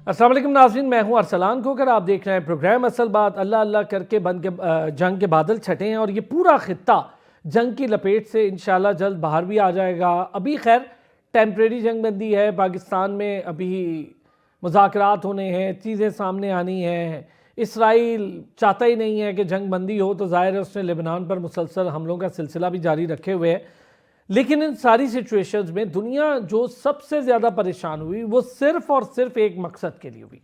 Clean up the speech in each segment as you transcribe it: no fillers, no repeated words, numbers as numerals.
अस्सलाम वालेकुम नाज़रीन, मैं हूं अरसलान खोकर। आप देख रहे हैं प्रोग्राम असल बात। अल्लाह अल्लाह करके जंग के बादल छटे हैं और ये पूरा खित्ता जंग की लपेट से इंशाल्लाह जल्द बाहर भी आ जाएगा। अभी खैर टेम्परेरी जंग बंदी है पाकिस्तान में, अभी मुज़ाकरात होने हैं, चीज़ें सामने आनी हैं। इसराइल चाहता ही नहीं है कि जंग बंदी हो, तो ज़ाहिर है उसने लेबनान पर मुसलसल हमलों का सिलसिला भी जारी रखे हुए है। लेकिन इन सारी सिचुएशंस में दुनिया जो सबसे ज़्यादा परेशान हुई वो सिर्फ और सिर्फ एक मकसद के लिए हुई।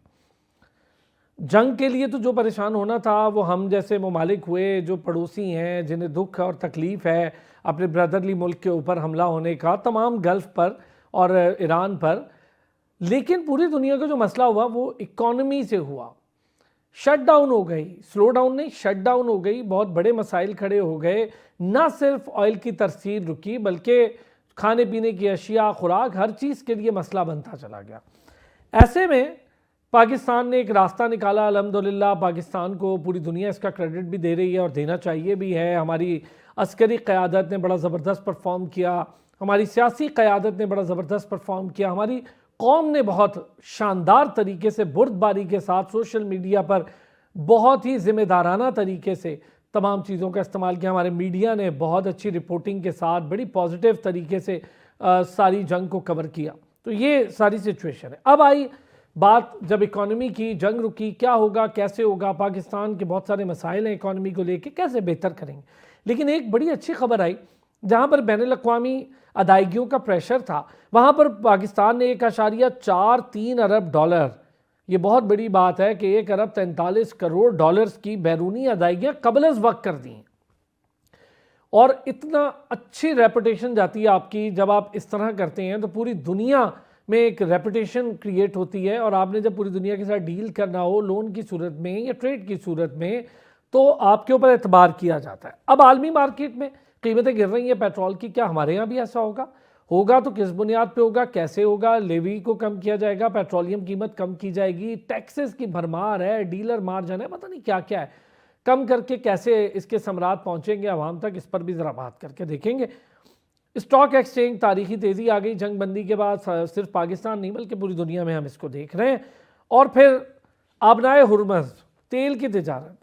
जंग के लिए तो जो परेशान होना था वो हम जैसे ममालिक हुए, जो पड़ोसी हैं, जिन्हें दुख और तकलीफ़ है अपने ब्रदरली मुल्क के ऊपर हमला होने का, तमाम गल्फ़ पर और ईरान पर। लेकिन पूरी दुनिया का जो मसला हुआ वो इकॉनमी से हुआ। शट डाउन हो गई, स्लो डाउन नहीं, शट डाउन हो गई। बहुत बड़े मसाइल खड़े हो गए। ना सिर्फ ऑयल की तरसील रुकी बल्कि खाने पीने की अशिया, खुराक, हर चीज़ के लिए मसला बनता चला गया। ऐसे में पाकिस्तान ने एक रास्ता निकाला। अल्हम्दुलिल्लाह पाकिस्तान को पूरी दुनिया इसका क्रेडिट भी दे रही है और देना चाहिए भी है। हमारी अस्करी क़यादत ने बड़ा ज़बरदस्त परफॉर्म किया, हमारी सियासी क़यादत ने बड़ा ज़बरदस्त परफॉर्म किया, हमारी कौम ने बहुत शानदार तरीके से बुर्दबारी के साथ सोशल मीडिया पर बहुत ही ज़िम्मेदाराना तरीके से तमाम चीज़ों का इस्तेमाल किया। हमारे मीडिया ने बहुत अच्छी रिपोर्टिंग के साथ बड़ी पॉजिटिव तरीके से सारी जंग को कवर किया। तो ये सारी सिचुएशन है। अब आई बात जब इकॉनमी की, जंग रुकी, क्या होगा, कैसे होगा, पाकिस्तान के बहुत सारे मसाइल हैं इकॉनमी को लेके, कैसे बेहतर करेंगे। लेकिन एक बड़ी अच्छी खबर आई, जहाँ पर बैनुल-अक़वामी अदायगियों का प्रेशर था, वहाँ पर पाकिस्तान ने 1.43 अरब डॉलर, ये बहुत बड़ी बात है कि 1 अरब 43 करोड़ डॉलर्स की बैरूनी अदायगियाँ क़ब्ल वक्त कर दी। और इतना अच्छी रेपुटेशन जाती है आपकी जब आप इस तरह करते हैं, तो पूरी दुनिया में एक रेपुटेशन क्रिएट होती है। और आपने जब पूरी दुनिया के साथ डील करना हो लोन की सूरत में या ट्रेड की सूरत में, तो आपके ऊपर एतबार किया जाता है। अब आलमी मार्केट में कीमतें गिर रही हैं पेट्रोल की, क्या हमारे यहाँ भी ऐसा होगा? होगा तो किस बुनियाद पे होगा, कैसे होगा? लेवी को कम किया जाएगा, पेट्रोलियम कीमत कम की जाएगी, टैक्सेस की भरमार है, डीलर मार्जिन है, पता नहीं क्या क्या है। कम करके कैसे इसके समरात पहुँचेंगे आवाम तक, इस पर भी ज़रा बात करके देखेंगे। स्टॉक एक्सचेंज, तारीखी तेज़ी आ गई जंग बंदी के बाद, सिर्फ पाकिस्तान नहीं बल्कि पूरी दुनिया में हम इसको देख रहे हैं। और फिर आबनाए हुर्मज़, तेल की तिजारत।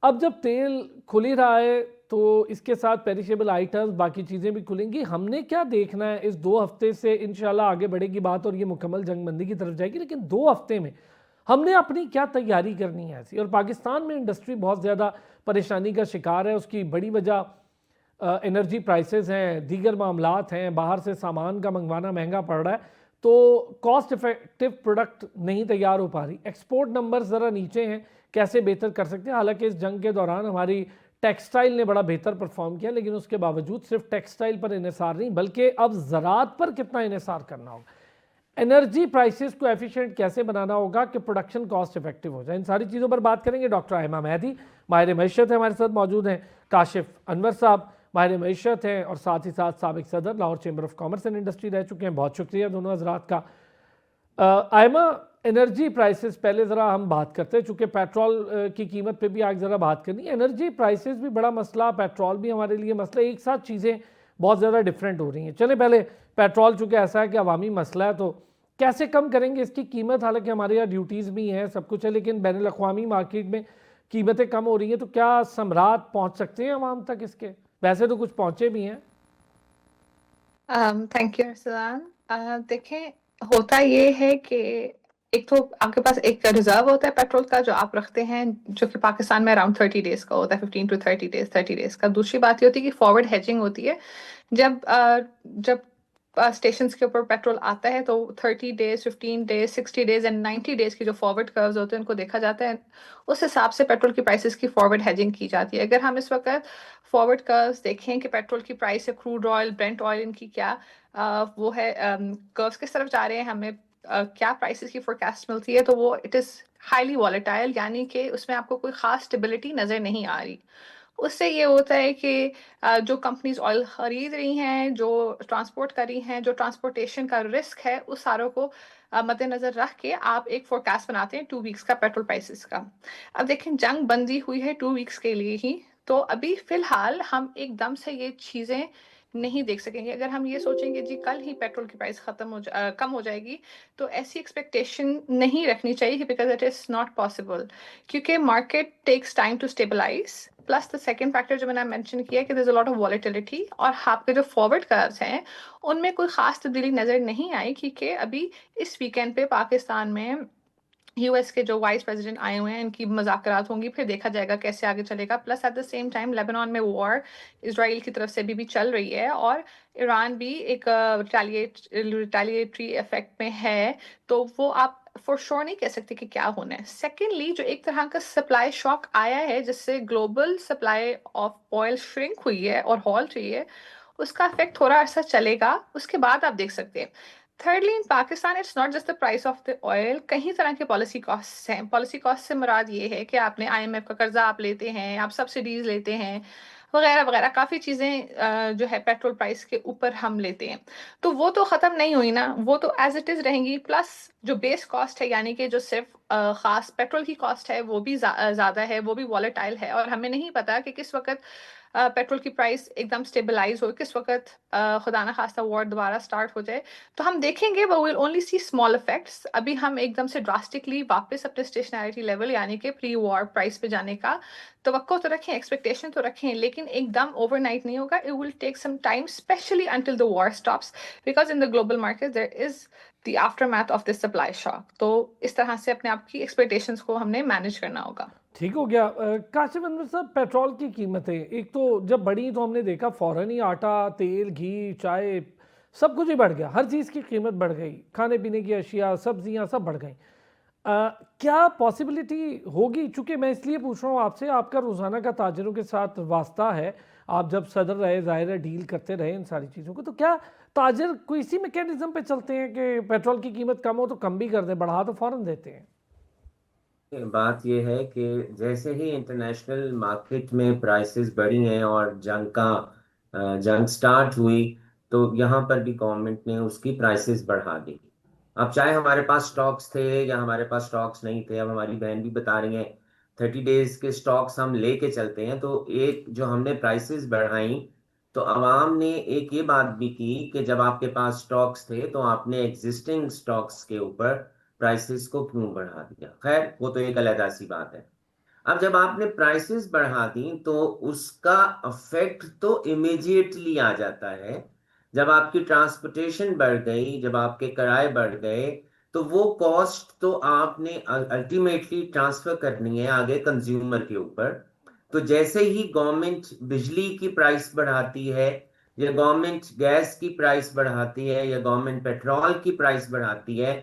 अब जब तेल खुल ही रहा है तो इसके साथ पेरिशेबल आइटम्स, बाकी चीज़ें भी खुलेंगी। हमने क्या देखना है इस 2 हफ्ते से, इंशाल्लाह आगे बढ़ेगी बात और ये मुकम्मल जंगबंदी की तरफ जाएगी। लेकिन 2 हफ्ते में हमने अपनी क्या तैयारी करनी है ऐसी। और पाकिस्तान में इंडस्ट्री बहुत ज़्यादा परेशानी का शिकार है। उसकी बड़ी वजह एनर्जी प्राइसेस हैं, दीगर मामलात हैं, बाहर से सामान का मंगवाना महंगा पड़ रहा है, तो कॉस्ट इफेक्टिव प्रोडक्ट नहीं तैयार हो पा रही। एक्सपोर्ट नंबर ज़रा नीचे हैं, कैसे बेहतर कर सकते हैं। हालांकि इस जंग के दौरान हमारी टेक्सटाइल ने बड़ा बेहतर परफॉर्म किया, लेकिन उसके बावजूद सिर्फ टेक्सटाइल पर इन्हिसार नहीं बल्कि अब ज़राअत पर कितना इन्हिसार करना होगा। एनर्जी प्राइसेस को एफिशिएंट कैसे बनाना होगा कि प्रोडक्शन कॉस्ट इफेक्टिव हो जाए। इन सारी चीज़ों पर बात करेंगे। डॉक्टर आयमा मेहदी माहिर मईशत है हमारे साथ मौजूद हैं, काशिफ अनवर साहब माहिर मईशत हैं और साथ ही साथ साबिक सदर Lahore chamber of commerce and industry रह चुके हैं। बहुत शुक्रिया दोनों हजरात का। आयमा, एनर्जी प्राइसेस पहले ज़रा हम बात करते हैं, चूँकि पेट्रोल की कीमत पे भी आज ज़रा बात करनी है। एनर्जी प्राइसेस भी बड़ा मसला, पेट्रोल भी हमारे लिए मसला, एक साथ चीज़ें बहुत ज़्यादा डिफरेंट हो रही हैं। चले पहले पेट्रोल, चूँकि ऐसा है कि अवामी मसला है, तो कैसे कम करेंगे इसकी कीमत? हालांकि हमारे यहाँ ड्यूटीज़ भी हैं, सब कुछ है, लेकिन बैनुल-अक़वामी मार्केट में कीमतें कम हो रही हैं, तो क्या समरात पहुँच सकते हैं अवाम तक इसके? वैसे तो कुछ पहुँचे भी हैं। Thank you Arsalan. देखें, होता ये है कि एक तो आपके पास एक रिजर्व होता है पेट्रोल का जो आप रखते हैं, जो कि पाकिस्तान में अराउंड 30 डेज का होता है, 15 टू 30 डेज का। दूसरी बात ये होती है कि फॉरवर्ड हेजिंग होती है। जब स्टेशंस के ऊपर पेट्रोल आता है तो 30 days, 15 days, 60 days and 90 days की जो फॉरवर्ड कर्व्स होते हैं उनको देखा जाता है। उस हिसाब से पेट्रोल की प्राइसेस की फॉरवर्ड हेजिंग की जाती है। अगर हम इस वक्त फॉरवर्ड कर्व्स देखें कि पेट्रोल की प्राइस है, क्रूड ऑयल, ब्रेंट ऑयल, इनकी क्या वो है, कर्व्स किस तरफ जा रहे हैं, हमें क्या प्राइसेस की फोरकास्ट मिलती है, तो वो इट इज़ हाईली वॉलेटाइल, यानी कि उसमें आपको कोई खास स्टेबिलिटी नज़र नहीं आ रही। उससे ये होता है कि जो कंपनीज ऑयल खरीद रही हैं, जो ट्रांसपोर्ट कर रही हैं, जो ट्रांसपोर्टेशन का रिस्क है, उस सारों को मद्देनजर रख के आप एक फोरकास्ट बनाते हैं 2 वीक्स का पेट्रोल प्राइसेस का। अब देखें, जंग बंदी हुई है 2 वीक्स के लिए ही, तो अभी फिलहाल हम एकदम से ये चीज़ें नहीं देख सकेंगे। अगर हम ये सोचेंगे जी कल ही पेट्रोल की प्राइस कम हो जाएगी, तो ऐसी एक्सपेक्टेशन नहीं रखनी चाहिए, because it is not possible, क्योंकि market takes time to stabilise. Plus the second factor जो मैंने मेंशन किया है कि there is a lot of volatility, और आपके जो फॉरवर्ड कर्व्स हैं, उनमें कोई ख़ास तब्दीली नज़र नहीं आई, क्योंकि अभी इस वीकेंड पे पाकिस्तान में यूएस के जो वाइस प्रेसिडेंट आए हुए हैं, इनकी मुज़ाकरात होंगी, फिर देखा जाएगा कैसे आगे चलेगा। Plus at the same time Lebanon में वॉर इजराइल की तरफ से भी चल रही है, और ईरान भी एक रिटेलिएटरी इफेक्ट में है, तो वो आप फॉर श्योर नहीं कह सकते कि क्या होना है। सेकेंडली, जो एक तरह का सप्लाई शॉक आया है, जिससे global supply of oil shrink हुई है और हॉल्ट हुई है, उसका इफेक्ट थोड़ा अर्सा चलेगा, उसके बाद आप देख सकते हैं। Thirdly, in Pakistan, it's not just the price of the oil. कई तरह के पॉलिसी कॉस्ट हैं। पॉलिसी कॉस्ट से मुराद ये है कि आपने आईएमएफ का कर्जा आप लेते हैं, आप सब्सिडीज लेते हैं, वगैरह वगैरह, काफ़ी चीज़ें जो है पेट्रोल प्राइस के ऊपर हम लेते हैं। तो वो तो ख़त्म नहीं हुई ना, वो तो एज इट इज़ रहेंगी। प्लस जो बेस कॉस्ट है, यानी कि जो सिर्फ ख़ास पेट्रोल की कॉस्ट है, वो भी ज़्यादा है, वो भी वॉलेटाइल है, और हमें नहीं पता कि किस वक्त पेट्रोल की प्राइस एकदम स्टेबलाइज हो, किस वक्त खुदा ना खास्ता वॉर दोबारा स्टार्ट हो जाए। तो हम देखेंगे, but we'll only see small effects। अभी हम एकदम से ड्रास्टिकली वापस अपने स्टेशनरिटी लेवल, यानी कि प्री वॉर प्राइस पे जाने का तवक्को तो रखें, एक्सपेक्टेशन तो रखें, लेकिन एकदम ओवरनाइट नहीं होगा। It will take some time, specially until the war stops, because in the global market there is the aftermath of this supply shock. तो इस तरह से अपने आप की एक्सपेक्टेशंस को हमने मैनेज करना होगा। ठीक हो गया। काशिफ अनवर साहब, पेट्रोल की कीमतें एक तो जब बढ़ी तो हमने देखा फ़ौरन ही आटा, तेल, घी, चाय सब कुछ ही बढ़ गया, हर चीज़ की कीमत बढ़ गई, खाने पीने की अशिया, सब्जियां सब बढ़ गई। क्या पॉसिबिलिटी होगी, चूँकि मैं इसलिए पूछ रहा हूँ आपसे, आपका रोज़ाना का ताजरों के साथ वास्ता है, आप जब सदर रहे ज़ाहिर है डील करते रहे इन सारी चीज़ों को, तो क्या ताजर कोई इसी मैकेनिज्म पे चलते हैं कि पेट्रोल की कीमत कम हो तो कम भी कर दें, बढ़ा तो फ़ौरन देते हैं? बात यह है कि जैसे ही इंटरनेशनल मार्केट में प्राइसेस बढ़ी हैं और जंग स्टार्ट हुई, तो यहाँ पर भी गवर्नमेंट ने उसकी प्राइसेस बढ़ा दी। अब चाहे हमारे पास स्टॉक्स थे या हमारे पास स्टॉक्स नहीं थे, अब हमारी बहन भी बता रही हैं 30 डेज के स्टॉक्स हम लेके चलते हैं, तो एक जो हमने प्राइसेस बढ़ाई, तो आवाम ने एक ये बात भी की कि जब आपके पास स्टॉक्स थे तो आपने एग्जिस्टिंग स्टॉक्स के ऊपर प्राइसेस को क्यों बढ़ा दिया। खैर, वो तो एक अलग सी बात है। अब जब आपने प्राइसेस बढ़ा दी तो उसका इफेक्ट तो इमीडिएटली आ जाता है। जब आपकी ट्रांसपोर्टेशन बढ़ गई, जब आपके किराए बढ़ गए, तो वो कॉस्ट तो आपने अल्टीमेटली ट्रांसफर करनी है आगे कंज्यूमर के ऊपर। तो जैसे ही गवर्नमेंट बिजली की प्राइस बढ़ाती है, या गवर्नमेंट गैस की प्राइस बढ़ाती है, या गवर्नमेंट पेट्रोल की प्राइस बढ़ाती है,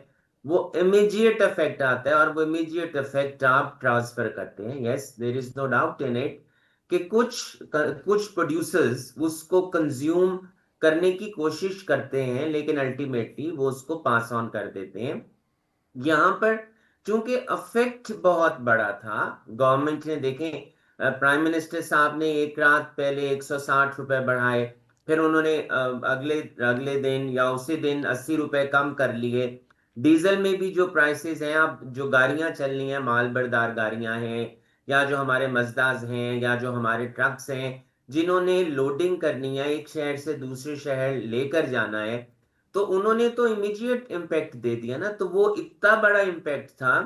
वो इमीडिएट इफेक्ट आता है, और वो इमीडिएट इफेक्ट आप ट्रांसफर करते हैं। Yes, there is no doubt in it कि कुछ प्रोड्यूसर्स उसको कंज्यूम करने की कोशिश करते हैं, लेकिन अल्टीमेटली वो उसको पास ऑन कर देते हैं। यहाँ पर चूंकि इफेक्ट बहुत बड़ा था, गवर्नमेंट ने देखें, प्राइम मिनिस्टर साहब ने एक रात पहले 160 रुपए बढ़ाए, फिर उन्होंने अगले अगले दिन या उसी दिन 80 रुपए कम कर लिए। डीजल में भी जो प्राइसेस हैं, अब जो गाड़ियां चल रही हैं, माल बरदार गाड़ियां हैं, या जो हमारे मजदास हैं, या जो हमारे ट्रक्स हैं, जिन्होंने लोडिंग करनी है, एक शहर से दूसरे शहर लेकर जाना है, तो उन्होंने तो इमीडिएट इम्पैक्ट दे दिया ना। तो वो इतना बड़ा इम्पैक्ट था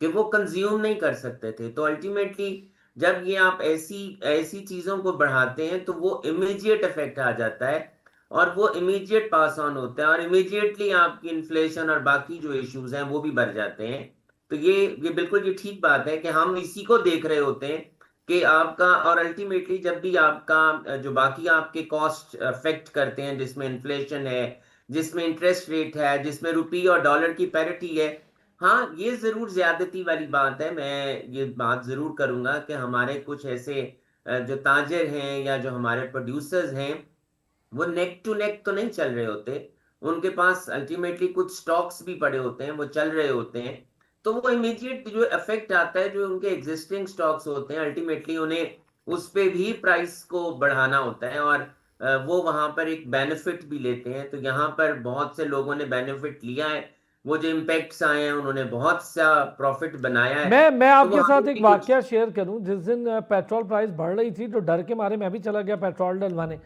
कि वो कंज्यूम नहीं कर सकते थे। तो अल्टीमेटली जब ये आप ऐसी ऐसी चीजों को बढ़ाते हैं, तो वो इमीडिएट इफेक्ट आ जाता है, और वो इमीडिएट पास ऑन होता है, और इमीडिएटली आपकी इन्फ्लेशन और बाकी जो इश्यूज हैं वो भी बढ़ जाते हैं। तो ये बिल्कुल ये ठीक बात है कि हम इसी को देख रहे होते हैं कि आपका, और अल्टीमेटली जब भी आपका जो बाकी आपके कॉस्ट अफेक्ट करते हैं, जिसमें इन्फ्लेशन है, जिसमें इंटरेस्ट रेट है, जिसमें रुपये और डॉलर की पैरिटी है, हाँ, ये जरूर ज्यादती वाली बात है। मैं ये बात जरूर करूंगा कि हमारे कुछ ऐसे जो ताजिर हैं या जो हमारे प्रोड्यूसर्स हैं, वो नेक टू नेक तो नहीं चल रहे होते। उनके पास अल्टीमेटली कुछ स्टॉक्स भी पड़े होते हैं, वो चल रहे होते हैं। तो वो इमीडिएट जो इफेक्ट आता है, जो उनके एग्जिस्टिंग स्टॉक्स होते हैं, अल्टीमेटली उन्हें उस पे भी प्राइस को बढ़ाना होता है, और वो वहां पर एक बेनिफिट भी लेते हैं। तो यहाँ पर बहुत से लोगों ने बेनिफिट लिया है, वो जो इम्पैक्ट्स आए हैं, उन्होंने बहुत सा प्रॉफिट बनाया है। मैं तो आपके वहां साथ एक भी कुछ वाकया शेयर करूं। जिस दिन पेट्रोल प्राइस बढ़ रही थी तो डर के मारे मैं भी चला गया पेट्रोल डलवाने।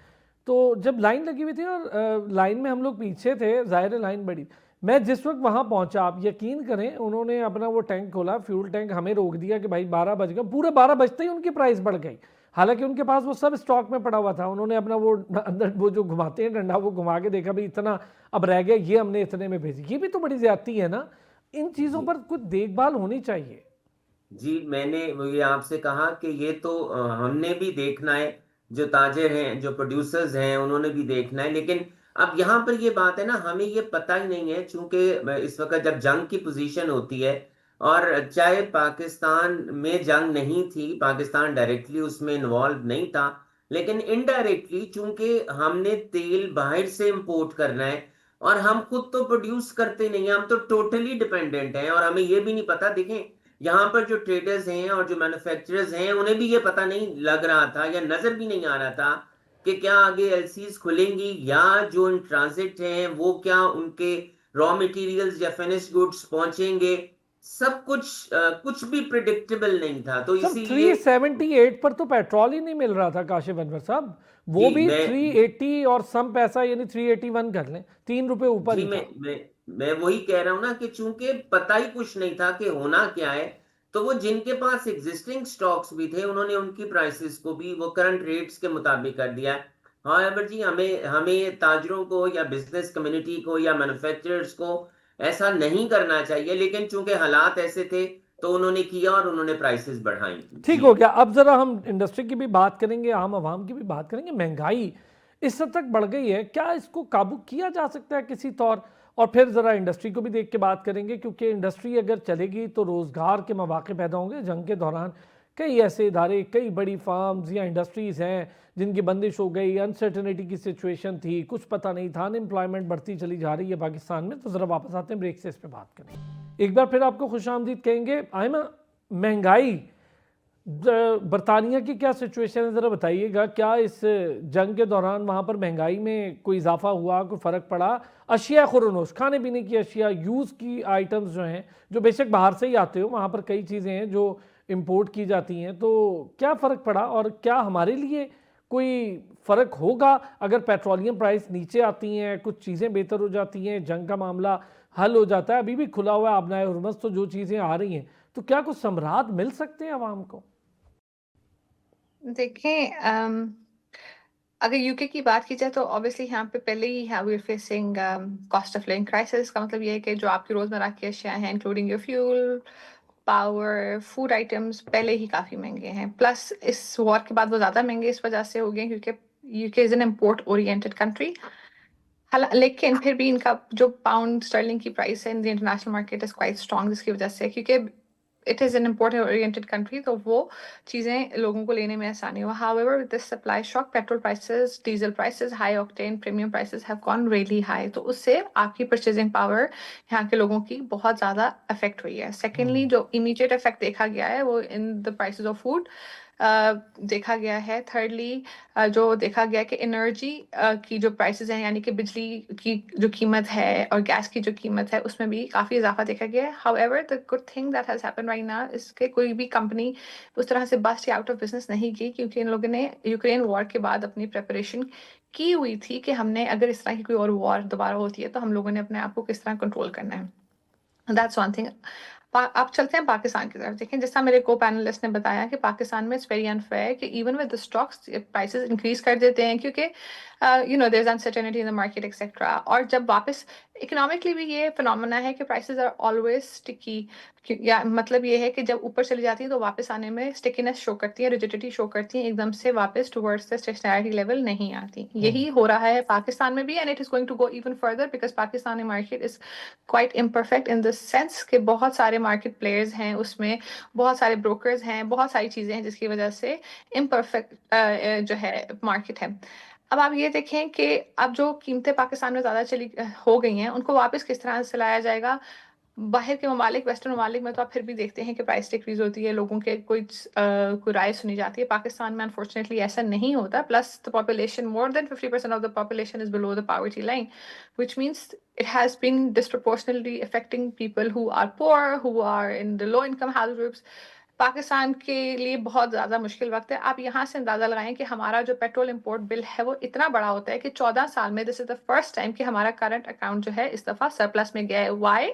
तो जब लाइन लगी हुई थी और लाइन में हम लोग पीछे थे, ज़ाहिर है लाइन बड़ी, मैं जिस वक्त वहाँ पहुँचा, आप यकीन करें उन्होंने अपना वो टैंक खोला, फ्यूल टैंक, हमें रोक दिया कि भाई 12 बज गए, पूरे 12 बजते ही उनकी प्राइस बढ़ गई। हालांकि उनके पास वो सब स्टॉक में पड़ा हुआ था, उन्होंने अपना वो अंदर वो जो घुमाते हैं डंडा, वो घुमा के देखा भाई इतना अब रह गया, ये हमने इतने में भेजी। ये भी तो बड़ी ज्यादती है ना, इन चीज़ों जी पर कुछ देखभाल होनी चाहिए। जी, मैंने ये आपसे कहा कि ये तो हमने भी देखना है, जो ताजिर हैं, जो प्रोड्यूसर्स हैं, उन्होंने भी देखना है। लेकिन अब यहाँ पर ये बात है ना, हमें ये पता ही नहीं है, चूंकि इस वक्त जब जंग की पोजीशन होती है, और चाहे पाकिस्तान में जंग नहीं थी, पाकिस्तान डायरेक्टली उसमें इन्वॉल्व नहीं था, लेकिन इनडायरेक्टली चूंकि हमने तेल बाहर से इंपोर्ट करना है, और हम खुद तो प्रोड्यूस करते नहीं हैं, हम तो टोटली डिपेंडेंट हैं, और हमें ये भी नहीं पता। देखें, यहाँ पर जो ट्रेडर्स हैं और जो मैन्युफैक्चरर्स हैं, उन्हें भी ये पता नहीं लग रहा था या नजर भी नहीं आ रहा था कि क्या आगे एलसीज खुलेंगी, या जो इन ट्रांजिट हैं वो क्या उनके रॉ मटेरियल्स या फिनिश गुड्स पहुंचेंगे। सब कुछ कुछ भी प्रिडिक्टेबल नहीं था, तो सर इसीलिए 378 पर तो पेट्रोल ही नहीं मिल रहा था काशिफ अनवर साहब, जी वो भी मैं 380 और सम पैसा, यानी 381 कर लें, 3 रुपए ऊपर जी ही मैं था। मैं मैं वही कह रहा हूं ना कि चूंकि पता ही कुछ नहीं था कि होना क्या है, तो वो जिनके पास एग्जिस्टिंग स्टॉक्स भी थे, उन्होंने उनकी प्राइसेस को भी वो करंट रेट्स के मुताबिक कर दिया है। हाउएवर जी, हमें हमें ताजरों को या बिजनेस कम्युनिटी को या मैन्युफैक्चरर्स को ऐसा नहीं करना चाहिए, लेकिन चूंकि हालात ऐसे थे, तो उन्होंने किया और उन्होंने प्राइसेस बढ़ाई। ठीक जी हो गया। अब जरा हम इंडस्ट्री की भी बात करेंगे, आम आवाम की भी बात करेंगे। महंगाई इस हद तक बढ़ गई है, क्या इसको काबू किया जा सकता है किसी तौर? और फिर ज़रा इंडस्ट्री को भी देख के बात करेंगे, क्योंकि इंडस्ट्री अगर चलेगी तो रोज़गार के मौके पैदा होंगे। जंग के दौरान कई ऐसे इदारे, कई बड़ी फार्म्स या इंडस्ट्रीज़ हैं जिनकी बंदिश हो गई, अनसर्टनिटी की सिचुएशन थी, कुछ पता नहीं था, अनएम्प्लॉयमेंट बढ़ती चली जा रही है पाकिस्तान में। तो ज़रा वापस आते हैं ब्रेक से, इस पर बात करें। एक बार फिर आपको खुशामदीद कहेंगे। आयमा, महंगाई बरतानिया की क्या सिचुएशन है, ज़रा बताइएगा। क्या इस जंग के दौरान वहाँ पर महंगाई में कोई इजाफा हुआ, कोई फ़र्क पड़ा? अशिया खुरनोश, खाने पीने की अशिया, यूज़ की आइटम्स जो हैं, जो बेशक बाहर से ही आते हो, वहाँ पर कई चीज़ें हैं जो इंपोर्ट की जाती हैं, तो क्या फ़र्क पड़ा? और क्या हमारे लिए कोई फ़र्क होगा अगर पेट्रोलियम प्राइस नीचे आती हैं, कुछ चीज़ें बेहतर हो जाती हैं, जंग का मामला हल हो जाता है? अभी भी खुला हुआ है आबनाए हुर्मुज़, तो जो चीज़ें आ रही हैं, तो क्या कुछ समरात मिल सकते हैं आवाम को? देखें, अगर यूके की बात की जाए तो ऑब्वियसली यहाँ पे पहले ही we are facing cost of living crisis. का मतलब ये है कि जो आपकी रोजमर्रा की अशिया हैं, including your fuel, power, food items, पहले ही काफी महंगे हैं। प्लस इस वॉर के बाद वो ज्यादा महंगे इस वजह से हो गए क्योंकि UK is an import oriented country. लेकिन फिर भी इनका जो पाउंड स्टर्लिंग की प्राइस है in the international market is quite strong, जिसकी वजह से, क्योंकि it is an important oriented country, तो वो चीजें लोगों को लेने में आसानी हो। However with this supply shock, petrol prices, diesel prices, high octane premium prices have gone really high, तो उससे आपकी परचेजिंग पावर यहाँ के लोगों की बहुत ज्यादा अफेक्ट हुई है। सेकेंडली, जो इमीडिएट इफेक्ट देखा गया है वो in the prices of food देखा गया है। थर्डली, जो देखा गया कि एनर्जी की जो प्राइसेस हैं, यानी कि बिजली की जो कीमत है और गैस की जो कीमत है, उसमें भी काफ़ी इजाफा देखा गया है। However the good thing that has happened right now इसके कोई भी कंपनी उस तरह से बस्ट या आउट ऑफ बिजनेस नहीं की, क्योंकि इन लोगों ने यूक्रेन वॉर के बाद अपनी प्रेपरेशन की हुई थी कि हमने अगर इस तरह की कोई और वॉर दोबारा होती है तो हम लोगों ने अपने आप को किस तरह कंट्रोल करना है। That's one thing. आप चलते हैं पाकिस्तान की तरफ। देखें, जैसा मेरे को पैनलिस्ट ने बताया कि पाकिस्तान में इट्स वेरी अनफेयर कि even with the stocks prices increase कर देते हैं क्योंकि there is uncertainty in the market etcetera. और जब वापस इकोनॉमिकली भी ये फिनोमेना है कि प्राइसेस आर ऑलवेज स्टिकी, या मतलब ये है कि जब ऊपर चली जाती है तो वापस आने में स्टिकीनेस शो करती है, रिजिडिटी शो करती है, एकदम से वापस टुवर्ड्स द स्टेशनरी लेवल नहीं आती। यही हो रहा है पाकिस्तान में भी, and it is going to go even further because Pakistani market is quite imperfect in the sense कि बहुत सारे मार्केट प्लेयर्स हैं, उसमें बहुत सारे ब्रोकर्स हैं, बहुत सारी चीजें हैं, जिसकी वजह से इम्परफेक्ट जो है मार्केट है। अब आप ये देखें कि अब जो कीमतें पाकिस्तान में ज्यादा चली हो गई हैं, उनको वापस किस तरह से लाया जाएगा। बाहर के ममालिक, वेस्टर्न ममालिक में तो आप फिर भी देखते हैं कि प्राइस डिक्रीज होती है, लोगों के कोई राय सुनी जाती है। पाकिस्तान में अनफॉर्चुनेटली ऐसा नहीं होता। Plus the population, more than 50% of the population is below the poverty line, which means it has been disproportionately affecting people who are poor, who are in the low income house groups. Pakistan के लिए बहुत ज़्यादा मुश्किल वक्त है। आप यहाँ से अंदाज़ा लगाएं कि हमारा जो पेट्रोल इंपोर्ट बिल है वो इतना बड़ा होता है कि 14 साल में this is the first time कि हमारा करंट अकाउंट जो है इस दफ़ा सरप्लस में गया है। वाई?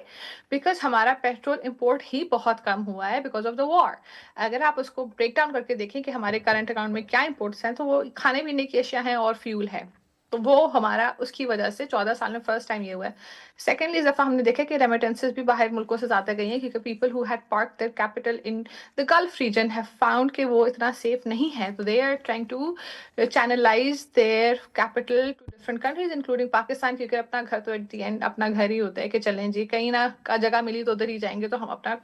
बिकॉज हमारा पेट्रोल इंपोर्ट ही बहुत कम हुआ है बिकॉज ऑफ द वॉर। अगर आप उसको ब्रेक डाउन करके देखें कि हमारे करंट अकाउंट में क्या इंपोर्ट्स हैं, तो वो खाने पीने की अशिया हैं और फ्यूल है। तो वो हमारा उसकी वजह से 14 साल में फर्स्ट टाइम ये हुआ है। सेकेंडली, इस दफा हमने देखा कि रेमिटेंसेस भी बाहर मुल्कों से ज्यादा गई हैं क्योंकि people who had park their capital in the gulf region have found कि वो इतना सेफ नहीं है, तो they are trying to channelize their capital to different countries including Pakistan, क्योंकि अपना घर तो एट द एंड अपना घर ही होता है कि चलें जी कहीं ना का जगह मिली तो उधर ही जाएंगे। तो हम अपना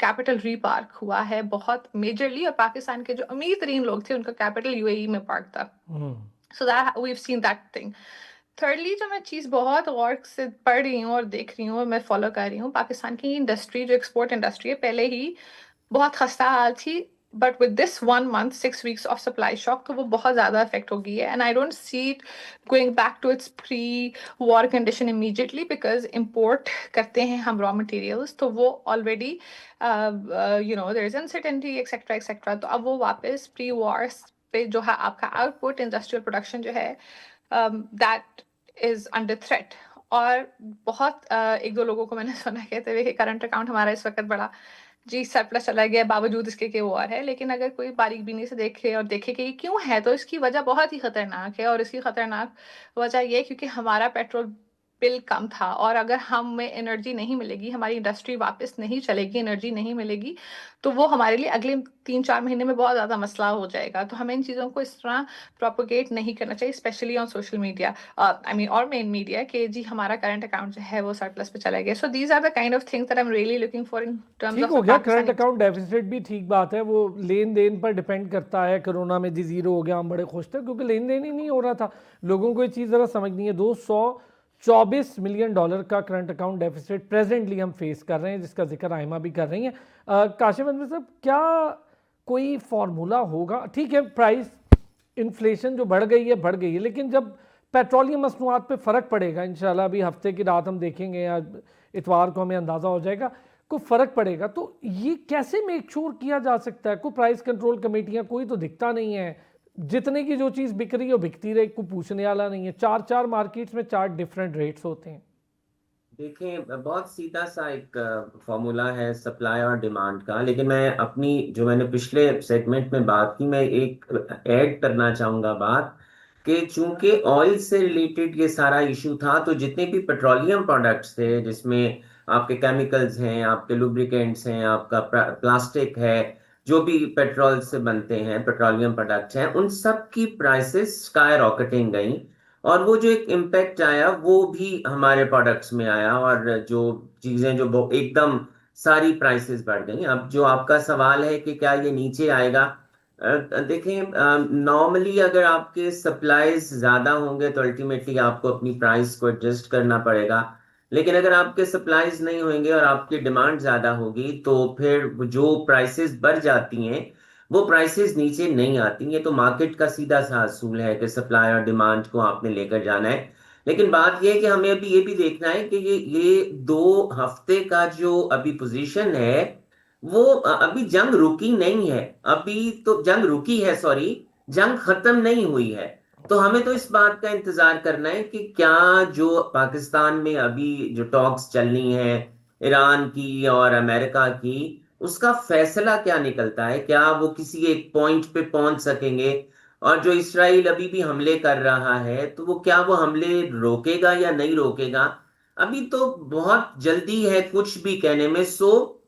कैपिटल रीपार्क हुआ है बहुत मेजरली, और पाकिस्तान के जो अमीर तरीन लोग थे उनका कैपिटल यूएई में पार्क था। So that we have seen that thing. Thirdly, जो मैं चीज़ बहुत गौर से पढ़ रही हूँ और देख रही हूँ और मैं फॉलो कर रही हूँ, पाकिस्तान की इंडस्ट्री जो एक्सपोर्ट इंडस्ट्री है पहले ही बहुत खस्ता हाल थी, but with this 1 month 6 weeks of supply shock तो वो बहुत ज़्यादा इफेक्ट हो गई है। And I don't see it going back to its pre war condition immediately, because import करते हैं हम रॉ मटेरियल्स, तो वो already there is uncertainty etcetera etcetera, तो अब वो वापस प्री वॉर पे जो है आपका आउटपुट इंडस्ट्रियल प्रोडक्शन जो है दैट इज अंडर थ्रेट। और बहुत एक दो लोगों को मैंने सुना कहते हुए कि करंट अकाउंट हमारा इस वक्त बड़ा जी सरप्लस चला गया बावजूद इसके कि वॉर है, लेकिन अगर कोई बारीक बीनी से देखे और देखे कि ये क्यों है, तो इसकी वजह बहुत ही खतरनाक है। और इसकी खतरनाक वजह ये है क्योंकि हमारा पेट्रोल बिल कम था, और अगर हमें एनर्जी नहीं मिलेगी, हमारी इंडस्ट्री वापस नहीं चलेगी, एनर्जी नहीं मिलेगी, तो वो हमारे लिए अगले 3-4 महीने में बहुत ज़्यादा मसला हो जाएगा। तो हमें इन चीज़ों को इस तरह प्रोपोगेट नहीं करना चाहिए, specially on social media I mean और मेन मीडिया, कि जी हमारा करंट अकाउंट जो है वो सरप्लस पे चला गया। So these are the kind of things that I am really looking for in terms ठीक ऑफ हो गया, करंट पाकिस्तान। अकाउंट डेफिसिट भी ठीक बात है, वो लेन देन पर डिपेंड करता है। कोरोना में जी जीरो हो गया, हम बड़े खुश थे क्योंकि लेन देन ही नहीं हो रहा था। लोगों को ये चीज़ ज़रा समझनी है, $224 मिलियन का करंट अकाउंट डेफिसिट प्रेजेंटली हम फेस कर रहे हैं, जिसका जिक्र आयमा भी कर रही हैं। काशिफ अनवर साहब, क्या कोई फार्मूला होगा? ठीक है, प्राइस इन्फ्लेशन जो बढ़ गई है, लेकिन जब पेट्रोलियम मसनूआत पे फ़र्क पड़ेगा, इंशाल्लाह अभी हफ्ते की रात हम देखेंगे या इतवार को हमें अंदाज़ा हो जाएगा को फ़र्क पड़ेगा, तो ये कैसे मेक श्योर किया जा सकता है? कोई प्राइस कंट्रोल कमेटियाँ कोई तो दिखता नहीं है, जितने की जो चीज़ बिक रही है वो बिकती रहे, कोई पूछने वाला नहीं है। 4 मार्केट्स में 4 डिफरेंट रेट्स होते हैं। देखिए, बहुत सीधा सा एक फॉर्मूला है सप्लाई और डिमांड का, लेकिन मैं अपनी जो मैंने पिछले सेगमेंट में बात की, मैं एक ऐड करना चाहूँगा बात कि चूंकि ऑयल से रिलेटेड ये सारा इशू था, तो जितने भी पेट्रोलियम प्रोडक्ट्स थे जिसमें आपके केमिकल्स हैं, आपके लुब्रिकेंट्स हैं, आपका प्लास्टिक है, जो भी पेट्रोल से बनते हैं पेट्रोलियम प्रोडक्ट्स हैं, उन सब की प्राइसेस स्काई रॉकेटिंग गई। और वो जो एक इम्पैक्ट आया वो भी हमारे प्रोडक्ट्स में आया, और जो चीजें जो एकदम सारी प्राइसेस बढ़ गई। अब जो आपका सवाल है कि क्या ये नीचे आएगा, देखें, नॉर्मली अगर आपके सप्लाईज ज्यादा होंगे तो अल्टीमेटली आपको अपनी प्राइस को एडजस्ट करना पड़ेगा। लेकिन अगर आपके सप्लाईज नहीं होंगे और आपकी डिमांड ज्यादा होगी, तो फिर जो प्राइसेस बढ़ जाती हैं वो प्राइसेस नीचे नहीं आती। ये तो मार्केट का सीधा सा असूल है कि सप्लाई और डिमांड को आपने लेकर जाना है। लेकिन बात यह है कि हमें अभी ये भी देखना है कि ये 2 हफ्ते का जो अभी पोजीशन है, वो अभी जंग रुकी नहीं है। अभी तो जंग रुकी है, सॉरी, जंग खत्म नहीं हुई है। तो हमें तो इस बात का इंतजार करना है कि क्या जो पाकिस्तान में अभी जो टॉक्स चलनी है ईरान की और अमेरिका की, उसका फैसला क्या निकलता है, क्या वो किसी एक पॉइंट पे पहुंच सकेंगे। और जो इसराइल अभी भी हमले कर रहा है, तो वो क्या वो हमले रोकेगा या नहीं रोकेगा, अभी तो बहुत जल्दी है कुछ भी कहने में। सो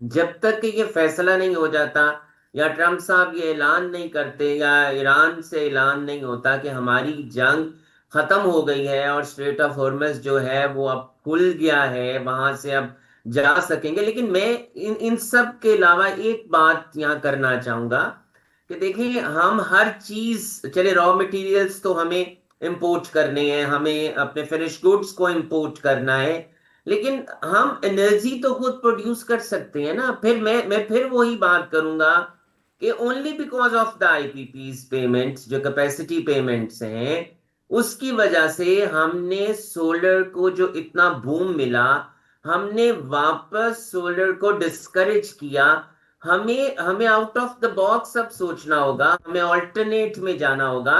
जब तक कि ये फैसला नहीं हो जाता, या ट्रम्प साहब ये ऐलान नहीं करते, या ईरान से ऐलान नहीं होता कि हमारी जंग खत्म हो गई है और स्ट्रेट ऑफ हॉर्मज़ जो है वो अब खुल गया है, वहां से अब जा सकेंगे। लेकिन मैं इन इन सब के अलावा एक बात यहाँ करना चाहूंगा कि देखिए, हम हर चीज, चले रॉ मटेरियल्स तो हमें इंपोर्ट करने हैं, हमें अपने फिनिश गुड्स को इंपोर्ट करना है, लेकिन हम एनर्जी तो खुद प्रोड्यूस कर सकते हैं ना। फिर मैं फिर वही बात करूंगा कि only because of the IPPs payments, जो कैपेसिटी पेमेंट्स हैं, उसकी वजह से हमने सोलर को जो इतना बूम मिला, हमने वापस सोलर को डिस्करेज किया। हमें हमें आउट ऑफ द बॉक्स अब सोचना होगा, हमें ऑल्टरनेट में जाना होगा।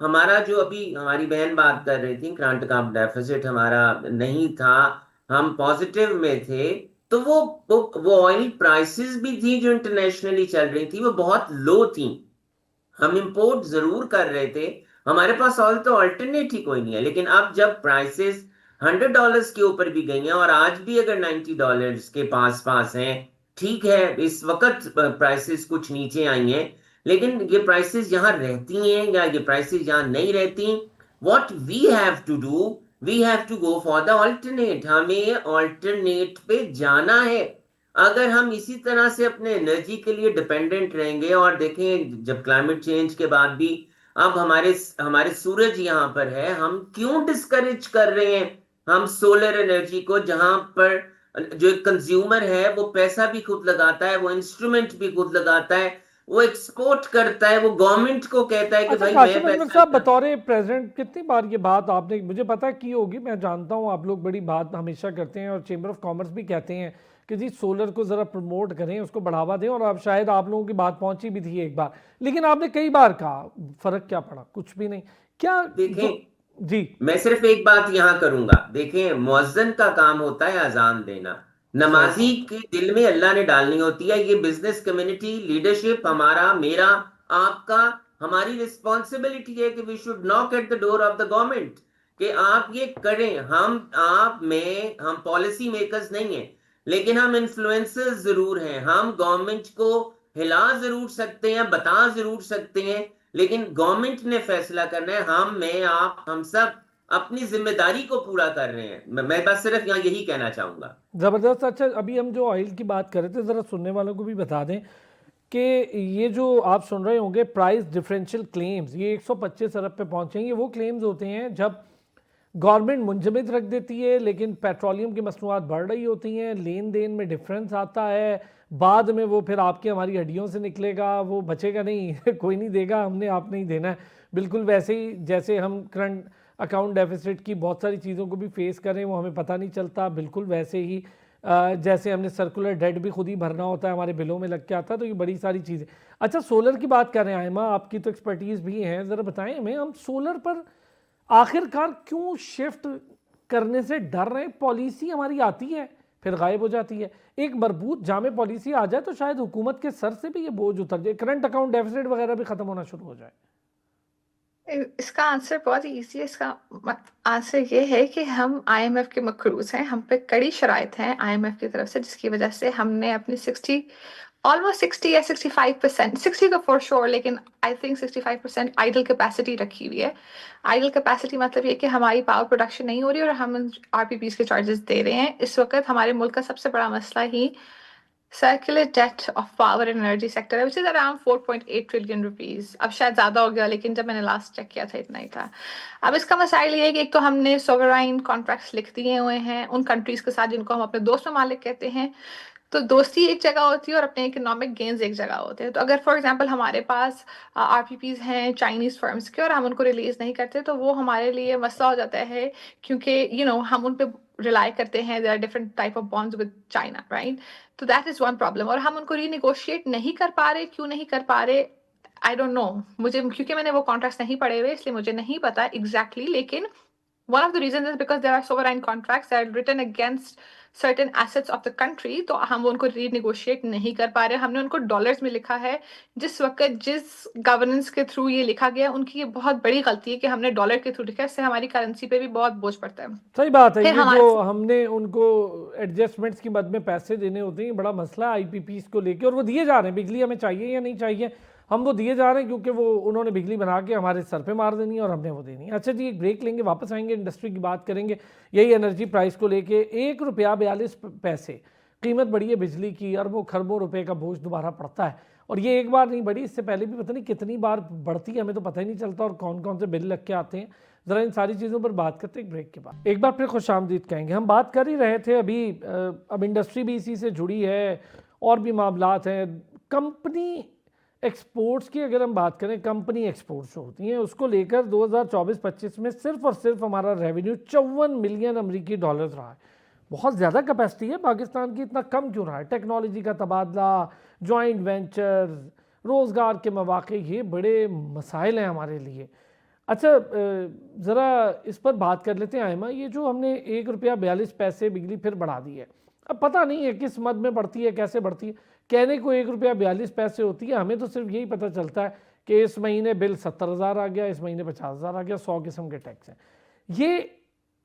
हमारा जो अभी हमारी बहन बात कर रही थी, करंट अकाउंट डेफिसिट हमारा नहीं था, हम पॉजिटिव में थे। तो वो ऑयल प्राइसेस भी थी जो इंटरनेशनली चल रही थी, वो बहुत लो थी। हम इंपोर्ट जरूर कर रहे थे, हमारे पास ऑयल तो अल्टरनेट ही कोई नहीं है। लेकिन अब जब प्राइसेस $100 के ऊपर भी गई हैं, और आज भी अगर $90 के पास पास हैं, ठीक है इस वक्त प्राइसेस कुछ नीचे आई हैं, लेकिन ये प्राइसेस यहाँ रहती हैं या ये प्राइसेस यहाँ नहीं रहती। What we have to do, we have to go for the alternate. हमें ऑल्टरनेट पे जाना है। अगर हम इसी तरह से अपने एनर्जी के लिए डिपेंडेंट रहेंगे, और देखें जब क्लाइमेट चेंज के बाद भी अब हमारे हमारे सूरज यहाँ पर है, हम क्यों डिस्करेज कर रहे हैं हम सोलर एनर्जी को, जहां पर जो कंज्यूमर है वो पैसा भी खुद लगाता है, वो इंस्ट्रूमेंट भी खुद लगाता है, वो एक्सपोर्ट करता है, वो गवर्नमेंट को कहता है कि अच्छा भाई कासिम मैं अजमल पैसा। साहब, बतौर प्रेसिडेंट कितनी बार ये बात आपने, मुझे पता की होगी, मैं जानता हूँ आप लोग बड़ी बात हमेशा करते हैं और चेंबर ऑफ कॉमर्स भी कहते हैं कि जी सोलर को ज़रा प्रमोट करें, उसको बढ़ावा दें, और अब शायद आप लोगों की बात पहुंची भी थी एक बार, लेकिन आपने कई बार कहा, फर्क क्या पड़ा? कुछ भी नहीं। क्या जो देखें, जी मैं सिर्फ एक बात यहां करूंगा। देखें, मुअज्जिन का काम होता है अजान देना, सही नमाजी बात के दिल में अल्लाह ने डालनी होती है। ये बिजनेस कम्युनिटी लीडरशिप हमारा, मेरा, आपका, हमारी रिस्पॉन्सिबिलिटी है कि we should knock at the door of the government, कि आप ये करें। हम पॉलिसी मेकर्स नहीं हैं, लेकिन हम इन्फ्लुएंसर्स जरूर हैं। हम गवर्नमेंट को हिला जरूर सकते हैं, बता जरूर सकते हैं, लेकिन गवर्नमेंट ने फैसला करना है। मैं, आप, हम सब अपनी जिम्मेदारी को पूरा कर रहे हैं। मैं बस सिर्फ यहाँ यही कहना चाहूंगा। ज़बरदस्त। अच्छा, अभी हम जो ऑयल की बात कर रहे थे, ज़रा सुनने वालों को भी बता दें कि ये जो आप सुन रहे होंगे प्राइस डिफरेंशियल क्लेम्स, ये 125 अरब पे पहुंचेंगे। वो क्लेम्स होते हैं जब गवर्नमेंट मुंजमद रख देती है, लेकिन पेट्रोलियम की मसनूआत बढ़ रही होती हैं, लेन देन में डिफरेंस आता है, बाद में वो फिर आपकी हमारी हड्डियों से निकलेगा, वो बचेगा नहीं कोई नहीं देगा, हमने आपने ही देना है। बिल्कुल वैसे ही जैसे हम करंट अकाउंट डेफिसिट की बहुत सारी चीज़ों को भी फेस करें, वो हमें पता नहीं चलता, बिल्कुल वैसे ही जैसे हमने सर्कुलर डेट भी खुद ही भरना होता है, हमारे बिलों में लग के आता है, तो ये बड़ी सारी चीज़ें। अच्छा, सोलर की बात कर रहे हैं आयमा, आपकी तो एक्सपर्टीज़ भी है, ज़रा बताएं हमें, हम सोलर पर आखिरकार क्यों शिफ्ट करने से डर रहे हैं? पॉलिसी हमारी आती है फिर गायब हो जाती है। एक मजबूत जामे पॉलिसी आ जाए तो शायद हुकूमत के सर से भी ये बोझ उतर जाए, करंट अकाउंट डेफिसिट वगैरह भी खत्म होना शुरू हो जाए। इसका आंसर बहुत इजी है। इसका आंसर ये है कि हम आईएमएफ के मकरूज हैं, हम पे कड़ी शराइत हैं आईएमएफ की तरफ से, जिसकी वजह से हमने अपनी 60 या 65%, 60 का फॉर श्योर, लेकिन आई थिंक 65% आइडल कैपेसिटी रखी हुई है। आइडल कैपेसिटी मतलब ये कि हमारी पावर प्रोडक्शन नहीं हो रही और हम आरपीपीज के चार्जेस दे रहे हैं। इस वक्त हमारे मुल्क का सबसे बड़ा मसला ही circular debt of power and energy sector है, which is around 4.8 trillion rupees. अब शायद ज्यादा हो गया, लेकिन जब मैंने लास्ट चेक किया था इतना ही था। अब इसका मसाइल ये है कि एक तो हमने सोवराइन कॉन्ट्रैक्ट्स लिख दिए हुए हैं उन कंट्रीज के साथ जिनको हम अपने दोस्त ममालिक कहते हैं। तो दोस्ती एक जगह होती है और अपने इकोनॉमिक गेन्स एक जगह होते हैं। तो अगर फॉर एग्जांपल हमारे पास आरपीपीज हैं चाइनीज फर्म्स के और हम उनको रिलीज नहीं करते, तो वो हमारे लिए मसला हो जाता है, क्योंकि हम उन पे रिलाई करते हैं। There are different type of bonds with China, right? तो दैट इज वन प्रॉब्लम। और हम उनको रीनेगोशिएट नहीं कर पा रहे। क्यों नहीं कर पा रहे, आई डोंट नो। मुझे, क्योंकि मैंने वो कॉन्ट्रैक्ट्स नहीं पढ़े हुए, इसलिए मुझे नहीं पता एग्जैक्टली। लेकिन one of the reasons is because there are sovereign contracts that are written against certain assets of the country, तो हम उनको रीनेगोशिएट नहीं कर पा रहे। हमने उनको डॉलर्स में लिखा है। जिस वक्त जिस गवर्नेंस के थ्रू ये लिखा गया, उनकी ये बहुत बड़ी गलती है कि हमने डॉलर के थ्रू लिखा है। इससे हमारी करेंसी पे भी बहुत बोझ पड़ता है। सही बात है। फिर ये हमारे जो हमने उनको एडजस्टमेंट्स की मद में पैसे देने होते हैं, बड़ा मसला है आईपीपीस को लेके, और वो दिए जा रहे हैं। बिजली हमें चाहिए या नहीं चाहिए, हम वो दिए जा रहे हैं, क्योंकि वो उन्होंने बिजली बना के हमारे सर पे मार देनी है और हमने वो देनी है। अच्छा जी, एक ब्रेक लेंगे, वापस आएंगे, इंडस्ट्री की बात करेंगे, यही एनर्जी प्राइस को लेके। ₹1.42 कीमत बढ़ी है बिजली की, अरबों खरबों रुपए का बोझ दोबारा पड़ता है, और ये एक बार नहीं बढ़ी, इससे पहले भी पता नहीं कितनी बार बढ़ती है, हमें तो पता ही नहीं चलता, और कौन कौन से बिल लग के आते हैं। ज़रा इन सारी चीज़ों पर बात करते हैं ब्रेक के बाद। एक बार फिर खुशामदीद कहेंगे। हम बात कर ही रहे थे अभी, अब इंडस्ट्री भी इसी से जुड़ी है और भी मामलात हैं। कंपनी एक्सपोर्ट्स की अगर हम बात करें, कंपनी एक्सपोर्ट्स जो होती हैं, उसको लेकर 2024-25 में सिर्फ और सिर्फ हमारा रेवेन्यू $54 मिलियन रहा है। बहुत ज़्यादा कैपेसिटी है पाकिस्तान की, इतना कम क्यों रहा है? टेक्नोलॉजी का तबादला, जॉइंट वेंचर्स, रोज़गार के मौक़े, ये बड़े मसाइल हैं हमारे लिए। अच्छा, ज़रा इस पर बात कर लेते हैं आयमा, ये जो हमने 1 रुपया 42 पैसे बिजली फिर बढ़ा दी है, अब पता नहीं है किस मद में बढ़ती है, कैसे बढ़ती है। कहने को 1 रुपया 42 पैसे होती है, हमें तो सिर्फ यही पता चलता है कि इस महीने बिल 70,000 आ गया, इस महीने 50,000 आ गया, 100 किस्म के टैक्स हैं। ये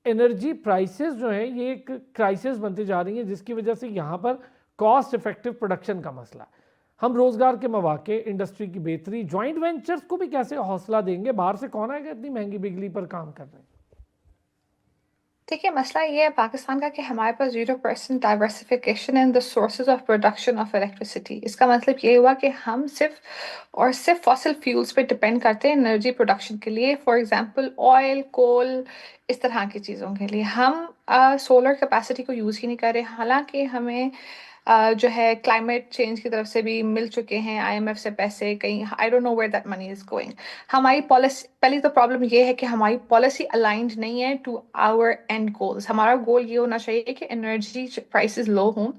एनर्जी प्राइसेस जो हैं ये एक क्राइसिस बनती जा रही हैं, जिसकी वजह से यहाँ पर कॉस्ट इफेक्टिव प्रोडक्शन का मसला है। हम रोज़गार के मौके, इंडस्ट्री की बेहतरी, जॉइंट वेंचर्स को भी कैसे हौसला देंगे? बाहर से कौन आएगा इतनी महंगी बिजली पर काम कर रहे हैं? देखिए, मसला ये है पाकिस्तान का कि हमारे पास 0% diversification in the sources of production of electricity. इसका मतलब ये हुआ कि हम सिर्फ और सिर्फ फॉसिल फ्यूल्स पे डिपेंड करते हैं एनर्जी प्रोडक्शन के लिए। फॉर एग्जांपल ऑयल, कोल, इस तरह की चीज़ों के लिए हम सोलर कैपेसिटी को यूज़ ही नहीं कर रहे। हालांकि हमें जो है क्लाइमेट चेंज की तरफ से भी मिल चुके हैं IMF से पैसे, कहीं I don't know where that money is going. हमारी पॉलिसी, पहली तो प्रॉब्लम ये है कि हमारी पॉलिसी अलाइंड नहीं है टू आवर एंड गोल्स। हमारा गोल ये होना चाहिए कि एनर्जी प्राइसेस लो हों।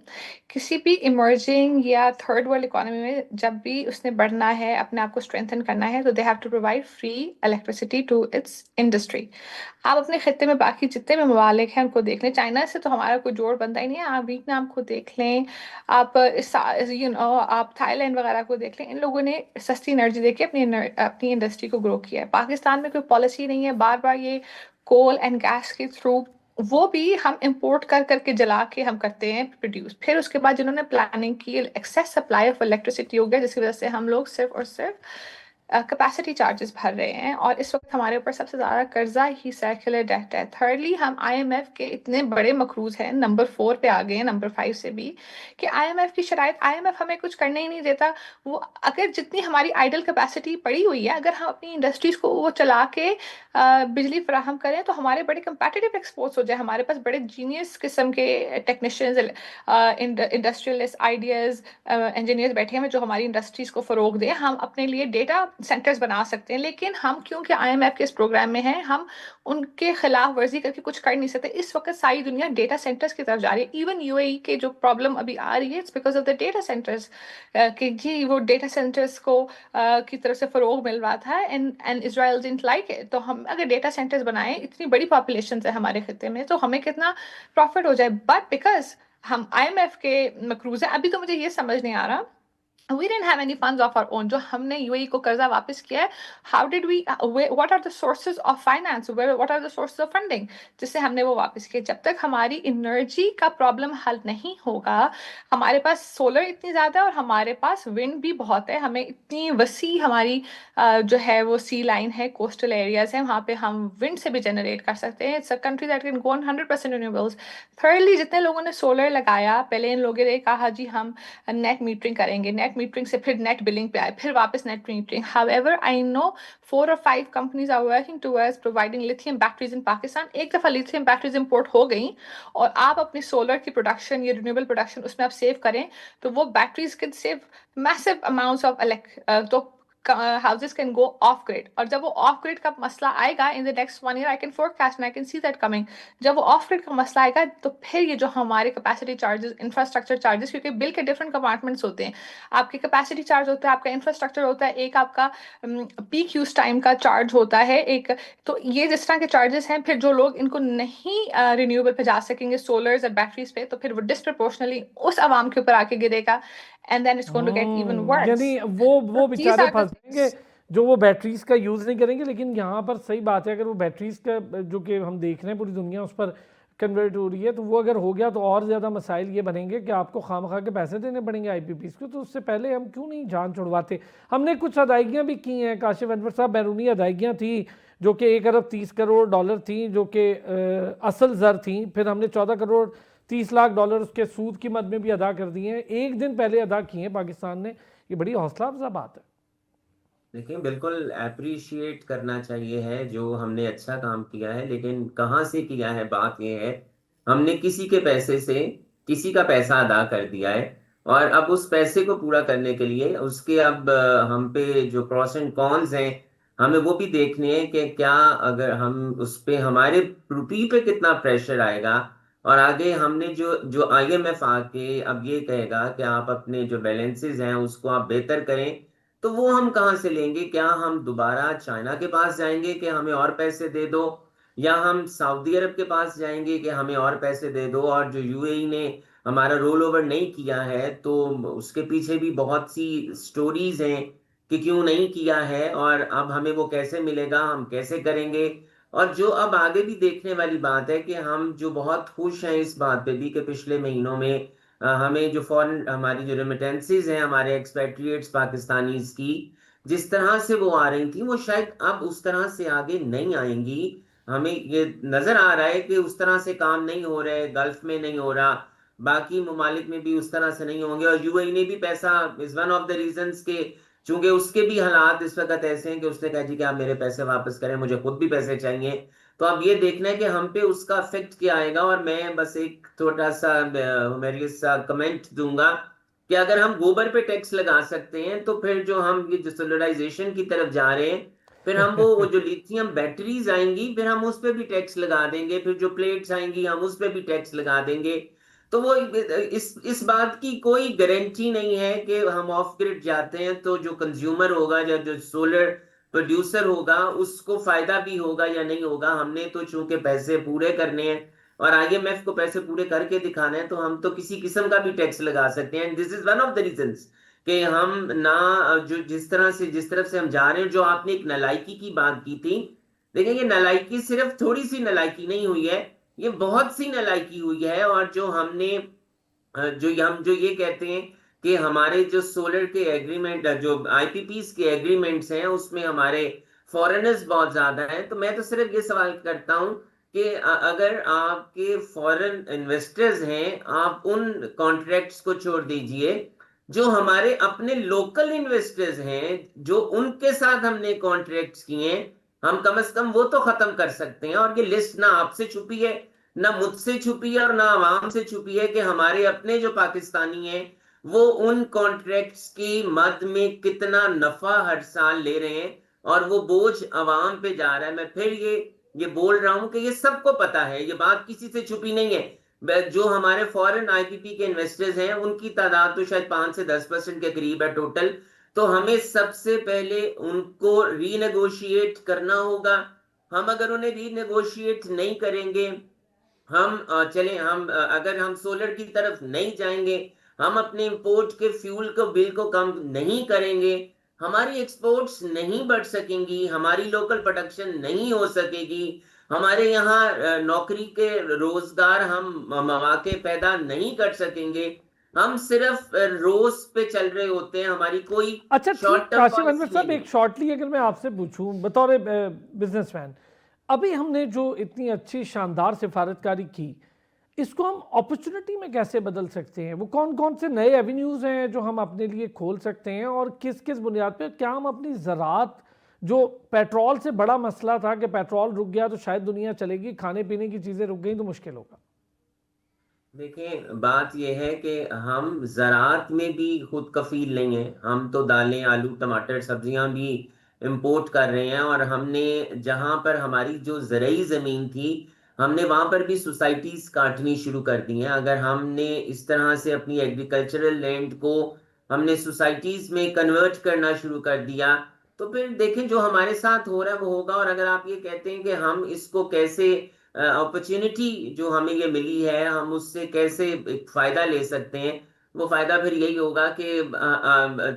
किसी भी इमर्जिंग या थर्ड वर्ल्ड इकोनॉमी में जब भी उसने बढ़ना है, अपने आप को स्ट्रेंथन करना है, तो they have to provide free electricity to its industry. आप अपने खत्ते में बाकी जितने भी ममालिक हैं उनको देख लें, चाइना से तो हमारा कोई जोड़ बनता ही नहीं है। आप वियतनाम को देख लें, आप आप थाईलैंड वगैरह को देख लें, इन लोगों ने सस्ती एनर्जी देके अपनी इंडस्ट्री को ग्रो किया है। पाकिस्तान में कोई पॉलिसी नहीं है, बार बार ये कोल एंड गैस के थ्रू, वो भी हम इंपोर्ट कर करके जला के हम करते हैं प्रोड्यूस। फिर उसके बाद जिन्होंने प्लानिंग की, एक्सेस सप्लाई ऑफ इलेक्ट्रिसिटी हो गया, जिसकी वजह से हम लोग सिर्फ और सिर्फ कैपेसिटी चार्जेस भर रहे हैं। और इस वक्त हमारे ऊपर सबसे ज़्यादा कर्जा ही सर्कुलर डेट है। थर्डली, हम IMF के इतने बड़े मकरूज हैं, नंबर 4 पे आ गए हैं नंबर 5 से भी, कि IMF की शराइत, IMF हमें कुछ करने ही नहीं देता। वो अगर जितनी हमारी आइडल कैपेसिटी पड़ी हुई है, अगर हम अपनी इंडस्ट्रीज को वो चला के बिजली फराहम करें तो हमारे बड़े कंपेटिटिव एक्सपोर्ट्स हो जाए। हमारे पास बड़े जीनियस किस्म के टेक्नीशियंस, इंडस्ट्रियलिस्ट, आइडियाज, इंजीनियर्स बैठे हैं जो हमारी इंडस्ट्रीज को फरोग दें। हम अपने लिए डेटा सेंटर्स बना सकते हैं, लेकिन हम क्योंकि IMF के इस प्रोग्राम में हैं, हम उनके खिलाफ वर्जी करके कुछ कर नहीं सकते। इस वक्त सारी दुनिया डेटा सेंटर्स की तरफ जा रही है। इवन UAE के जो प्रॉब्लम अभी आ रही है, it's because of the data centres, कि जी वो डेटा सेंटर्स को की तरफ से फरोग मिल रहा था, and Israel didn't like it. तो हम अगर डेटा सेंटर्स बनाएं, इतनी बड़ी पॉपुलेशन है हमारे खत्ते में, तो हमें कितना प्रॉफिट हो जाए। बट बिकॉज हम IMF के मकरूज हैं, अभी तो मुझे ये समझ नहीं आ रहा, we didn't have any funds of our own। जो हमने UAE को कर्जा वापस किया है, how did we what are the sources of finance, what are the sources of funding जिससे हमने वो वापस किया। जब तक हमारी एनर्जी का प्रॉब्लम हल नहीं होगा, हमारे पास सोलर इतनी ज्यादा और हमारे पास विंड भी बहुत है, हमें इतनी वसी हमारी जो है वो सी लाइन है, कोस्टल एरियाज है, वहाँ पे हम विंड से भी जनरेट कर सकते हैं। It's a country that can go on 100% renewables. Thirdly, जितने लोगों ने सोलर लगाया, पहले इन लोगों ने कहा जी हम नेट मीटरिंग करेंगे, नेट मीटरिंग से फिर नेट बिलिंग पे आए, फिर वापस net metering. However, I know 4 or 5 companies are working towards providing lithium batteries in Pakistan. एक दफा लिथियम बैटरीज इंपोर्ट हो गई और आप अपनी सोलर की प्रोडक्शन या रिन्यूएबल प्रोडक्शन उसमें आप सेव करें, तो वो batteries can save massive amounts of तो houses can go off grid। और जब वो ऑफ ग्रिड का मसला आएगा in the next 1 year, I can forecast and I can see that coming. जब वो ऑफ ग्रिड का मसला आएगा, तो फिर ये जो हमारे कैपेसिटी चार्जेस, इंफ्रास्ट्रक्चर चार्जेस, क्योंकि बिल के डिफरेंट कंपार्टमेंट्स होते हैं, आपके कैपेसिटी चार्ज होता है, आपका इंफ्रास्ट्रक्चर होता है, एक आपका पीक यूज टाइम का चार्ज होता है एक। तो ये जिस तरह के चार्जेस हैं, फिर जो लोग इनको नहीं रिन्यूएबल पे जा सकेंगे, सोलर्स और बैटरीज पे, तो फिर वो डिस्प्रपोर्शनली उस आवाम के ऊपर आके गिरेगा, and then it's going to get even worse. यानी वो बेचारे फंस जाएंगे जो वो बैटरीज का यूज़ नहीं करेंगे। लेकिन यहाँ पर सही बात है, अगर वो बैटरीज का जो कि हम देख रहे हैं पूरी दुनिया उस पर कन्वर्ट हो रही है, तो वो अगर हो गया तो और ज़्यादा मसाइल ये बनेंगे कि आपको खामखा के पैसे देने पड़ेंगे IPPs को। तो उससे पहले हम क्यों नहीं जान छुड़वाते? हमने कुछ अदायगियाँ भी की हैं काशिफ अनवर साहब, बैरूनी अदायगियाँ थी जो कि 1 अरब 30 करोड़ डॉलर थी, जो कि असल ज़र थी। फिर हमने 14 करोड़ 30 लाख डॉलर उसके सूद की मद में भी अदा कर दिए हैं, एक दिन पहले अदा किए हैं पाकिस्तान ने। ये बड़ी हौसला अफजा बात है। देखिए, बिल्कुल अप्रिशिएट करना चाहिए है जो हमने अच्छा काम किया है, लेकिन कहाँ से किया है, बात यह है हमने किसी के पैसे से किसी का पैसा अदा कर दिया है, और अब उस पैसे को पूरा करने के लिए उसके अब हम पे जो प्रॉस एंड कॉन्स हैं, हमें वो भी देखने हैं कि क्या अगर हम उस पे हमारे रुपये पे कितना प्रेशर आएगा, और आगे हमने जो जो आईएमएफ आके अब ये कहेगा कि आप अपने जो बैलेंसेस हैं उसको आप बेहतर करें, तो वो हम कहाँ से लेंगे? क्या हम दोबारा चाइना के पास जाएंगे कि हमें और पैसे दे दो, या हम सऊदी अरब के पास जाएंगे कि हमें और पैसे दे दो? और जो यूएई ने हमारा रोल ओवर नहीं किया है, तो उसके पीछे भी बहुत सी स्टोरीज हैं कि क्यों नहीं किया है, और अब हमें वो कैसे मिलेगा, हम कैसे करेंगे। और जो अब आगे भी देखने वाली बात है कि हम जो बहुत खुश हैं इस बात पे भी कि पिछले महीनों में हमें जो फॉरेन हमारी जो रेमिटेंसेज हैं हमारे एक्सपेट्रिएट्स पाकिस्तानीज की, जिस तरह से वो आ रही थी वो शायद अब उस तरह से आगे नहीं आएंगी। हमें ये नजर आ रहा है कि उस तरह से काम नहीं हो रहा है, गल्फ में नहीं हो रहा, बाकी ममालिक में भी उस तरह से नहीं होंगे। और यूएई ने भी पैसा, is one of the reasons के, चूंकि उसके भी हालात इस वक्त ऐसे हैं कि उसने कहा जी कि आप मेरे पैसे वापस करें, मुझे खुद भी पैसे चाहिए। तो अब ये देखना है कि हम पे उसका इफेक्ट क्या आएगा। और मैं बस एक छोटा सा मेरी सा कमेंट दूंगा कि अगर हम गोबर पे टैक्स लगा सकते हैं, तो फिर जो हम ये जो सोलराइजेशन की तरफ जा रहे हैं, फिर हम वो जो लिथियम बैटरीज आएंगी फिर हम उस पे भी टैक्स लगा देंगे, फिर जो प्लेट्स आएंगी हम उस पे भी टैक्स लगा देंगे। तो वो इस बात की कोई गारंटी नहीं है कि हम ऑफ ग्रिड जाते हैं तो जो कंज्यूमर होगा या जो सोलर प्रोड्यूसर होगा उसको फायदा भी होगा या नहीं होगा। हमने तो चूंकि पैसे पूरे करने हैं और आईएमएफ को पैसे पूरे करके दिखाना है, तो हम तो किसी किस्म का भी टैक्स लगा सकते हैं। This is one of the reasons कि हम ना, जो जिस तरह से जिस तरफ से हम जा रहे हैं। जो आपने एक नलायकी की बात की थी, देखिए ये नलायकी सिर्फ थोड़ी सी नलायकी नहीं हुई है, ये बहुत सी नलायकी हुई है। और जो हमने हम जो ये कहते हैं कि हमारे जो सोलर के एग्रीमेंट, जो आईपीपीस के एग्रीमेंट्स हैं उसमें हमारे फॉरेनर्स बहुत ज्यादा हैं, तो मैं तो सिर्फ ये सवाल करता हूं कि अगर आपके फॉरेन इन्वेस्टर्स हैं, आप उन कॉन्ट्रैक्ट्स को छोड़ दीजिए। जो हमारे अपने लोकल इन्वेस्टर्स हैं, जो उनके साथ हमने कॉन्ट्रैक्ट्स किए हैं, हम कम से कम वो तो खत्म कर सकते हैं। और ये लिस्ट ना आपसे छुपी है, ना मुझसे छुपी है, और ना आवाम से छुपी है कि हमारे अपने जो पाकिस्तानी हैं वो उन कॉन्ट्रैक्ट्स की मद में कितना नफा हर साल ले रहे हैं, और वो बोझ आवाम पे जा रहा है। मैं फिर ये बोल रहा हूं कि ये सबको पता है, ये बात किसी से छुपी नहीं है। जो हमारे फॉरेन आईपीपी के इन्वेस्टर्स हैं उनकी तादाद तो शायद 5 से 10% के करीब है टोटल। तो हमें सबसे पहले उनको रीनेगोशिएट करना होगा। हम अगर उन्हें रीनेगोशिएट नहीं करेंगे, हम अगर हम सोलर की तरफ नहीं जाएंगे, हम अपने इंपोर्ट के फ्यूल को बिल को कम नहीं करेंगे, हमारी एक्सपोर्ट्स नहीं बढ़ सकेंगी, हमारी लोकल प्रोडक्शन नहीं हो सकेगी, हमारे यहाँ नौकरी के रोजगार हम मौके पैदा नहीं कर सकेंगे। हम सिर्फ रोज पे चल रहे होते हैं, हमारी कोई अच्छा शॉर्ट ठीक, टर्म काशिफ अनवर पॉलिसी साहब, नहीं। एक शॉर्टली अगर मैं आपसे पूछूं बतौर बिजनेसमैन, अभी हमने जो इतनी अच्छी शानदार सिफारतकारी की, इसको हम अपॉर्चुनिटी में कैसे बदल सकते हैं? वो कौन कौन से नए एवेन्यूज़ हैं जो हम अपने लिए खोल सकते हैं, और किस किस बुनियाद पे क्या हम अपनी ज़राअत, जो पेट्रोल से बड़ा मसला था कि पेट्रोल रुक गया तो शायद दुनिया चलेगी, खाने पीने की चीज़ें रुक गई तो मुश्किल होगा। देखिए बात यह है कि हम ज़राअत में भी खुद कफील नहीं है। हम तो दालें, आलू, टमाटर, सब्जियां भी इंपोर्ट कर रहे हैं। और हमने जहां पर हमारी जो ज़रूरी ज़मीन थी, हमने वहां पर भी सोसाइटीज काटनी शुरू कर दी हैं। अगर हमने इस तरह से अपनी एग्रीकल्चरल लैंड को हमने सोसाइटीज में कन्वर्ट करना शुरू कर दिया, तो फिर देखें जो हमारे साथ हो रहा है वो होगा। और अगर आप ये कहते हैं कि हम इसको कैसे, अपॉर्चुनिटी जो हमें ये मिली है हम उससे कैसे एक फायदा ले सकते हैं, वो फायदा फिर यही होगा कि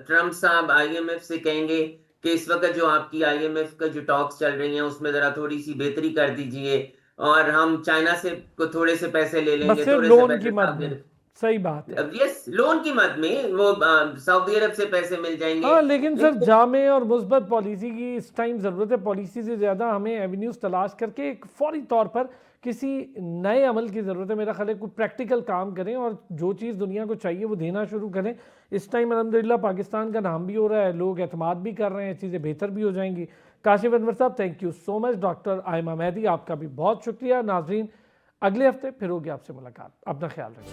ट्रम्प साहब आईएमएफ से कहेंगे कि इस वक्त जो आपकी आईएमएफ का जो टॉक्स चल रही हैं उसमें जरा थोड़ी सी बेहतरी कर दीजिए, और हम चाइना से को थोड़े से पैसे ले बस लेंगे, सिर्फ थोड़े से लोन की पैसे मद सऊदी में। अरब। सही बात है। अब यस, लोन की मद में वो सऊदी अरब से पैसे मिल जाएंगे। हाँ, लेकिन सर लेकिन जामे और मुस्बत पॉलिसी की इस टाइम ज़रूरत है। पॉलिसी से ज़्यादा हमें एवेन्यूज़ तलाश करके एक फौरी तौर पर किसी नए अमल की ज़रूरत है। मेरा ख्याल है कुछ प्रैक्टिकल काम करें और जो चीज़ दुनिया को चाहिए वो देना शुरू करें। इस टाइम अल्हम्दुलिल्लाह पाकिस्तान का नाम भी हो रहा है, लोग एतमाद भी कर रहे हैं, चीज़ें बेहतर भी हो जाएंगी। काशिफ अनवर साहब, thank you so much. Doctor Aima Mehdi, आपका भी बहुत शुक्रिया। नाजरीन, अगले हफ्ते फिर होगी आपसे मुलाकात। अपना ख्याल रखें।